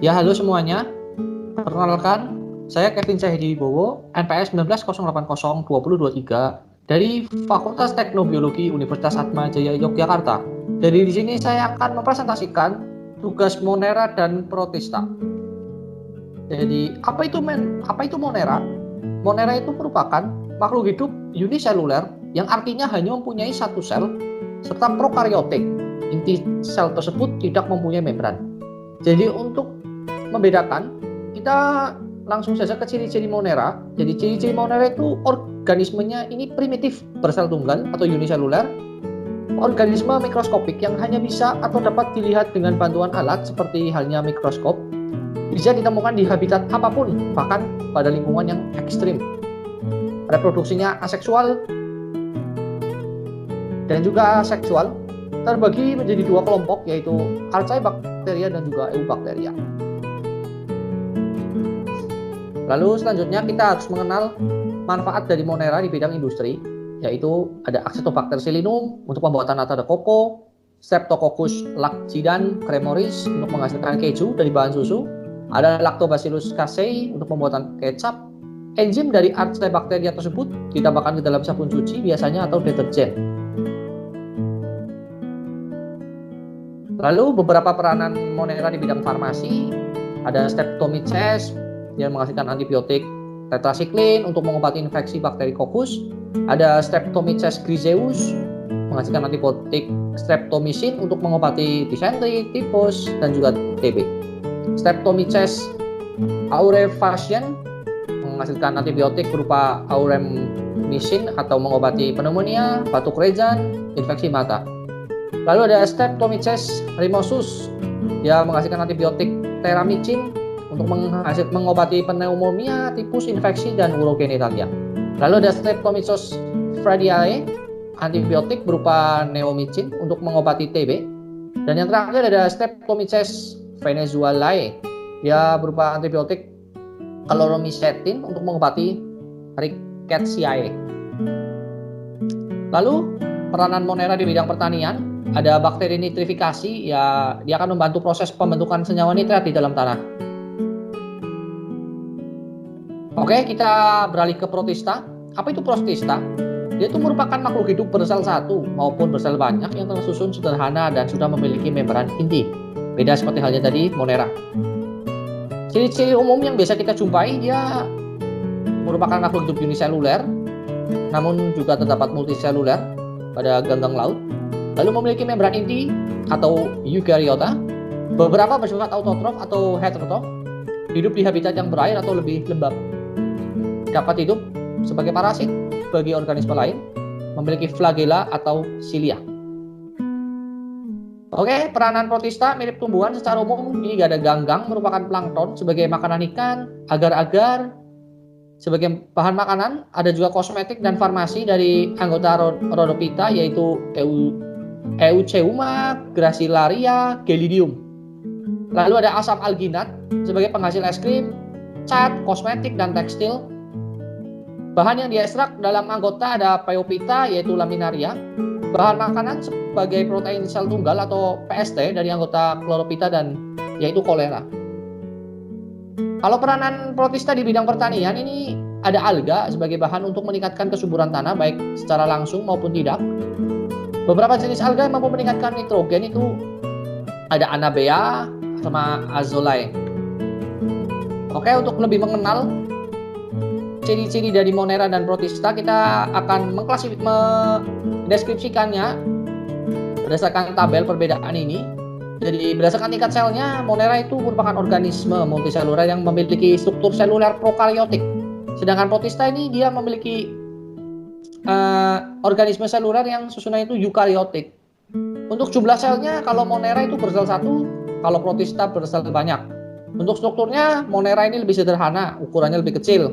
Ya, halo semuanya. Perkenalkan, saya Kevin Cahyadi Wibowo, NPS 1908020223 dari Fakultas Teknobiologi Universitas Atmajaya Yogyakarta. Dari di sini saya akan mempresentasikan tugas Monera dan Protista. Jadi, apa itu Monera? Monera itu merupakan makhluk hidup uniseluler yang artinya hanya mempunyai satu sel serta prokaryotik. Inti sel tersebut tidak mempunyai membran. Jadi untuk membedakan, kita langsung saja ke ciri-ciri Monera. Jadi ciri-ciri Monera itu organismenya ini primitif bersel tunggal atau uniseluler, organisme mikroskopik yang hanya bisa atau dapat dilihat dengan bantuan alat seperti halnya mikroskop, bisa ditemukan di habitat apapun, bahkan pada lingkungan yang ekstrim. Reproduksinya aseksual dan juga seksual, terbagi menjadi dua kelompok, yaitu Archaebacteria dan juga Eubacteria. Lalu selanjutnya kita harus mengenal manfaat dari Monera di bidang industri, yaitu ada Acetobacter silinum untuk pembuatan nata de coco, Streptococcus lactidans cremoris untuk menghasilkan keju dari bahan susu, ada Lactobacillus casei untuk pembuatan kecap. Enzim dari Archaebacteria tersebut ditambahkan ke dalam sabun cuci biasanya atau deterjen. Lalu beberapa peranan Monera di bidang farmasi, ada Streptomyces yang menghasilkan antibiotik tetracycline untuk mengobati infeksi bakteri kokus, ada Streptomyces griseus menghasilkan antibiotik streptomycin untuk mengobati disenteri, tifus, dan juga TB. Streptomyces aurefaciens menghasilkan antibiotik berupa auremycin atau mengobati pneumonia, batuk rejan, infeksi mata. Lalu ada Streptomyces rhinosus, dia menghasilkan antibiotik teramicin untuk mengobati pneumonia, tipus, infeksi, dan urogenitalia. Lalu ada Streptomyces fradiae, antibiotik berupa neomycin untuk mengobati TB. Dan yang terakhir ada Streptomyces venezuelae, dia berupa antibiotik chloromycetin untuk mengobati Rickettsiae. Lalu peranan Monera di bidang pertanian, ada bakteri nitrifikasi, ya dia akan membantu proses pembentukan senyawa nitrat di dalam tanah. Oke, kita beralih ke Protista. Apa itu Protista? Dia itu merupakan makhluk hidup bersel satu maupun bersel banyak yang tersusun sederhana dan sudah memiliki membran inti. Beda seperti halnya tadi Monera. Ciri-ciri umum yang biasa kita jumpai, dia merupakan makhluk hidup uniseluler, namun juga terdapat multiseluler pada ganggang laut. Lalu memiliki membran inti atau eukariota, beberapa bersifat autotrof atau heterotrof, hidup di habitat yang berair atau lebih lembab, dapat hidup sebagai parasit bagi organisme lain, memiliki flagela atau silia. Oke, peranan Protista mirip tumbuhan secara umum. Ini ada ganggang merupakan plankton sebagai makanan ikan, agar-agar sebagai bahan makanan, ada juga kosmetik dan farmasi dari anggota Rhodophyta, yaitu Eucheuma, Gracilaria, Gelidium. Lalu ada asam alginat sebagai penghasil es krim, cat, kosmetik, dan tekstil. Bahan yang diekstrak dalam anggota ada Phaeophyta, yaitu Laminaria. Bahan makanan sebagai protein sel tunggal atau PST dari anggota Chlorophyta dan yaitu Cholera. Kalau peranan Protista di bidang pertanian, ini ada alga sebagai bahan untuk meningkatkan kesuburan tanah baik secara langsung maupun tidak. Beberapa jenis alga yang mampu meningkatkan nitrogen itu ada Anabea sama Azolae. Oke, untuk lebih mengenal ciri-ciri dari Monera dan Protista, kita akan mendeskripsikannya berdasarkan tabel perbedaan ini. Jadi berdasarkan tingkat selnya, Monera itu merupakan organisme multiseluler yang memiliki struktur seluler prokaryotik. Sedangkan Protista ini dia memiliki organisme seluler yang susunannya itu eukaryotik. Untuk jumlah selnya, kalau Monera itu bersel satu, kalau Protista bersel banyak. Untuk strukturnya, Monera ini lebih sederhana, ukurannya lebih kecil.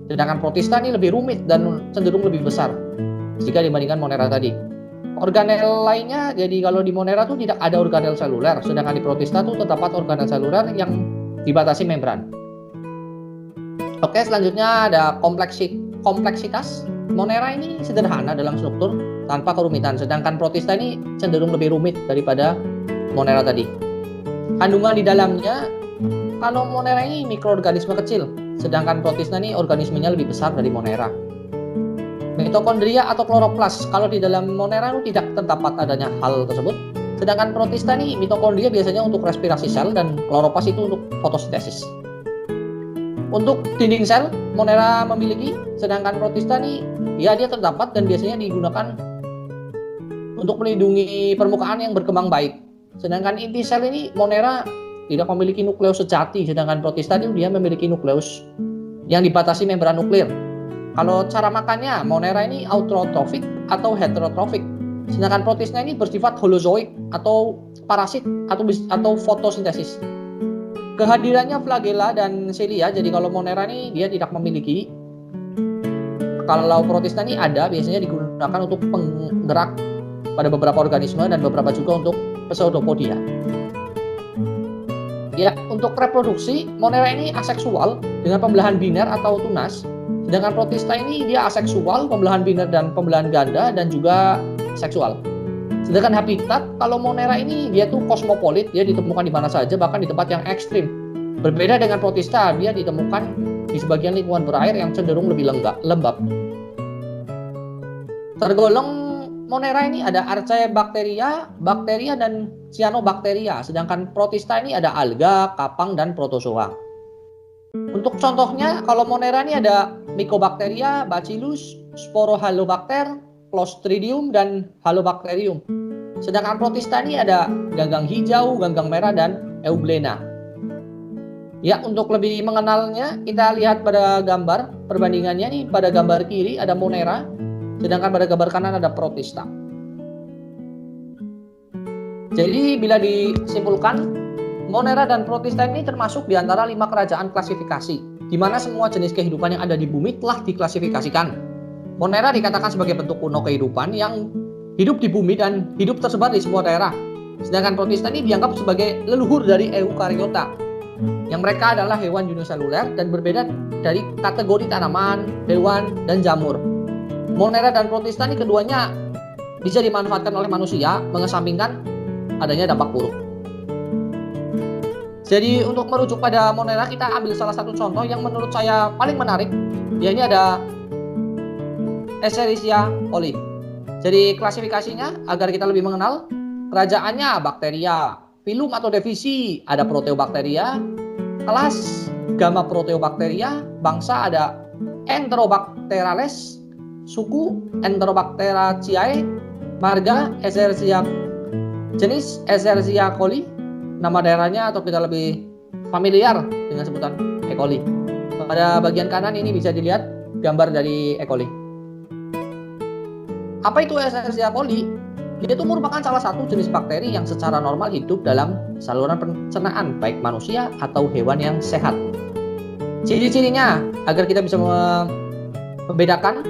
Sedangkan Protista ini lebih rumit dan cenderung lebih besar jika dibandingkan Monera tadi. Organel lainnya, jadi kalau di Monera tuh tidak ada organel seluler, sedangkan di Protista tuh terdapat organel seluler yang dibatasi membran. Oke, selanjutnya ada kompleksitas. Monera ini sederhana dalam struktur tanpa kerumitan, sedangkan Protista ini cenderung lebih rumit daripada Monera tadi. Kandungan di dalamnya kalau Monera ini mikroorganisme kecil, sedangkan Protista ini organismenya lebih besar dari Monera. Mitokondria atau kloroplas, kalau di dalam Monera itu tidak terdapat adanya hal tersebut. Sedangkan Protista ini mitokondria biasanya untuk respirasi sel dan kloroplas itu untuk fotosintesis. Untuk dinding sel, Monera memiliki, sedangkan Protista ini ya dia terdapat dan biasanya digunakan untuk melindungi permukaan yang berkembang baik. Sedangkan inti sel ini Monera tidak memiliki nukleus sejati, sedangkan Protista itu dia memiliki nukleus yang dibatasi membran nuklir. Kalau cara makannya, Monera ini autotrofik atau heterotrofik, sedangkan Protista ini bersifat holozoik atau parasit atau fotosintesis. Kehadirannya flagella dan cilia, jadi kalau Monera ini dia tidak memiliki. Kalau Protista ini ada, biasanya digunakan untuk penggerak pada beberapa organisme dan beberapa juga untuk pseudopodia. Ya, untuk reproduksi, Monera ini aseksual dengan pembelahan biner atau tunas, sedangkan Protista ini dia aseksual, pembelahan biner dan pembelahan ganda dan juga seksual. Sedangkan habitat, kalau Monera ini dia tuh kosmopolit, dia ditemukan di mana saja, bahkan di tempat yang ekstrim. Berbeda dengan Protista, dia ditemukan di sebagian lingkungan berair yang cenderung lebih lembab. Tergolong Monera ini ada Archaebacteria, bakteria dan Cyanobacteria, sedangkan Protista ini ada alga, kapang dan protozoa. Untuk contohnya, kalau Monera ini ada Mycobacteria, Bacillus, Sporohalobacter, Clostridium dan Halobacterium. Sedangkan Protista ini ada ganggang hijau, ganggang merah dan Euglena. Ya, untuk lebih mengenalnya, kita lihat pada gambar perbandingannya nih. Pada gambar kiri ada Monera, sedangkan pada gambar kanan ada Protista. Jadi bila disimpulkan, Monera dan Protista ini termasuk di antara 5 kerajaan klasifikasi, di mana semua jenis kehidupan yang ada di bumi telah diklasifikasikan. Monera dikatakan sebagai bentuk kuno kehidupan yang hidup di bumi dan hidup tersebar di semua daerah. Sedangkan Protista ini dianggap sebagai leluhur dari Eukariota, yang mereka adalah hewan uniseluler dan berbeda dari kategori tanaman, hewan, dan jamur. Monera dan Protista ini keduanya bisa dimanfaatkan oleh manusia, mengesampingkan adanya dampak buruk. Jadi untuk merujuk pada Monera, kita ambil salah satu contoh yang menurut saya paling menarik. Ya, ini ada Escherichia coli. Jadi klasifikasinya agar kita lebih mengenal, kerajaannya bakteria, filum atau divisi ada Proteobacteria, kelas Gamma Proteobacteria, bangsa ada Enterobacterales, suku Enterobacteriaceae, marga Escherichia, jenis Escherichia coli, nama daerahnya atau kita lebih familiar dengan sebutan E. coli. Pada bagian kanan ini bisa dilihat gambar dari E. coli. Apa itu Escherichia coli? Dia itu merupakan salah satu jenis bakteri yang secara normal hidup dalam saluran pencernaan, baik manusia atau hewan yang sehat. Ciri-cirinya agar kita bisa membedakan,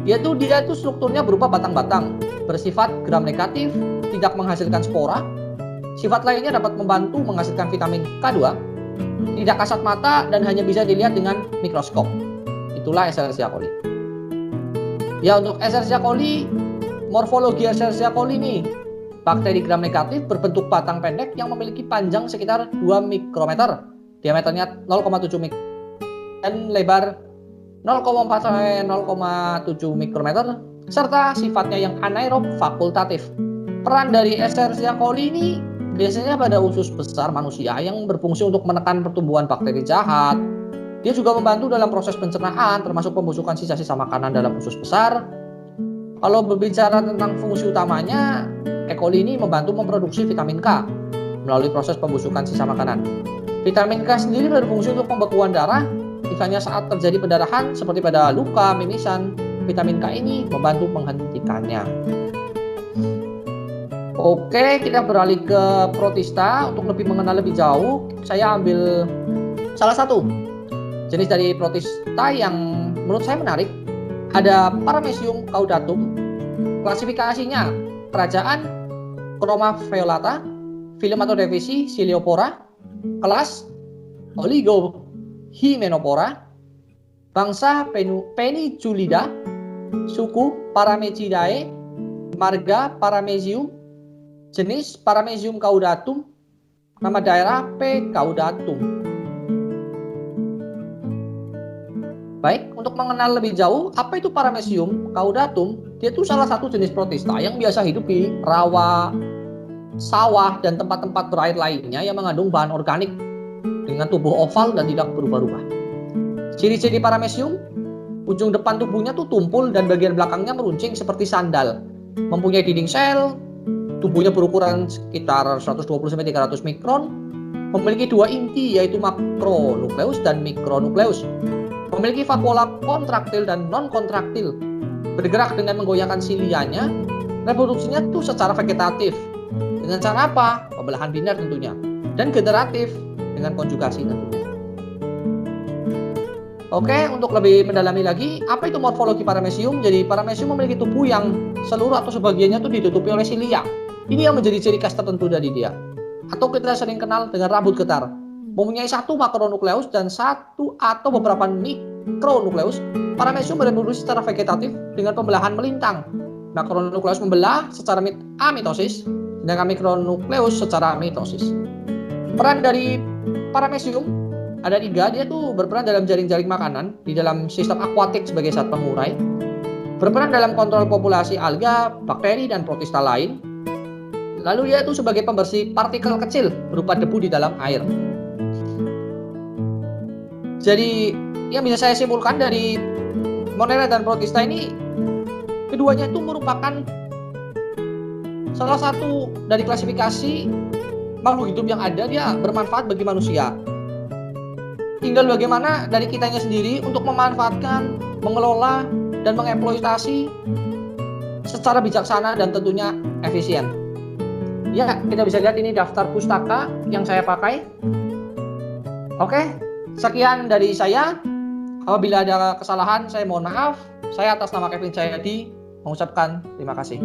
dia tuh strukturnya berupa batang-batang, bersifat gram negatif, tidak menghasilkan spora. Sifat lainnya dapat membantu menghasilkan vitamin K2, tidak kasat mata dan hanya bisa dilihat dengan mikroskop. Itulah Escherichia coli. Ya, untuk Escherichia coli, morfologi Escherichia coli ini bakteri gram negatif berbentuk batang pendek yang memiliki panjang sekitar 2 mikrometer, diameternya 0,7 mikrometer dan lebar 0,4 sampai 0,7 mikrometer, serta sifatnya yang anaerob fakultatif. Peran dari Escherichia coli ini biasanya pada usus besar manusia yang berfungsi untuk menekan pertumbuhan bakteri jahat. Dia juga membantu dalam proses pencernaan, termasuk pembusukan sisa-sisa makanan dalam usus besar. Kalau berbicara tentang fungsi utamanya, E. coli ini membantu memproduksi vitamin K melalui proses pembusukan sisa makanan. Vitamin K sendiri berfungsi untuk pembekuan darah, misalnya saat terjadi pendarahan seperti pada luka, mimisan. Vitamin K ini membantu menghentikannya. Oke, kita beralih ke Protista. Untuk lebih mengenal lebih jauh, saya ambil salah satu jenis dari Protista yang menurut saya menarik. Ada Paramecium caudatum. Klasifikasinya kerajaan Chromaveolata, filum atau divisi Ciliopora, kelas Oligohymenopora, bangsa Peniculida, suku Paramecidae, marga Paramecium, jenis Paramecium caudatum, nama daerah P. caudatum. Baik, untuk mengenal lebih jauh apa itu Paramecium caudatum, dia itu salah satu jenis protista yang biasa hidup di rawa, sawah, dan tempat-tempat berair lainnya yang mengandung bahan organik dengan tubuh oval dan tidak berubah-ubah. Ciri-ciri Paramecium, ujung depan tubuhnya tuh tumpul dan bagian belakangnya meruncing seperti sandal. Mempunyai dinding sel, tubuhnya berukuran sekitar 120-300 mikron, memiliki dua inti yaitu makronukleus dan mikronukleus. Memiliki vakuola kontraktil dan non-kontraktil. Bergerak dengan menggoyangkan silianya. Reproduksinya itu secara vegetatif. Dengan cara apa? Pembelahan biner tentunya. Dan generatif dengan konjugasi tentunya. Oke, untuk lebih mendalami lagi, apa itu morfologi Paramecium? Jadi Paramecium memiliki tubuh yang seluruh atau sebagiannya itu ditutupi oleh silia. Ini yang menjadi ciri khas tertentu dari dia. Atau kita sering kenal dengan rambut getar. Mempunyai satu makronukleus dan satu atau beberapa mikronukleus. Paramecium bereproduksi secara vegetatif dengan pembelahan melintang. Makronukleus membelah secara amitosis, sedangkan mikronukleus secara mitosis. Peran dari Paramecium ada 3. Dia tuh berperan dalam jaring-jaring makanan di dalam sistem akuatik sebagai zat pengurai, berperan dalam kontrol populasi alga, bakteri, dan protista lain. Lalu dia itu sebagai pembersih partikel kecil berupa debu di dalam air. Jadi yang bisa saya simpulkan dari Monera dan protista ini, keduanya itu merupakan salah satu dari klasifikasi makhluk hidup yang ada, dia bermanfaat bagi manusia. Tinggal bagaimana dari kitanya sendiri untuk memanfaatkan, mengelola, dan mengeksploitasi secara bijaksana dan tentunya efisien. Ya, kita bisa lihat ini daftar pustaka yang saya pakai. Oke, sekian dari saya. Apabila ada kesalahan, saya mohon maaf. Saya atas nama Kevin Cahyadi mengucapkan terima kasih.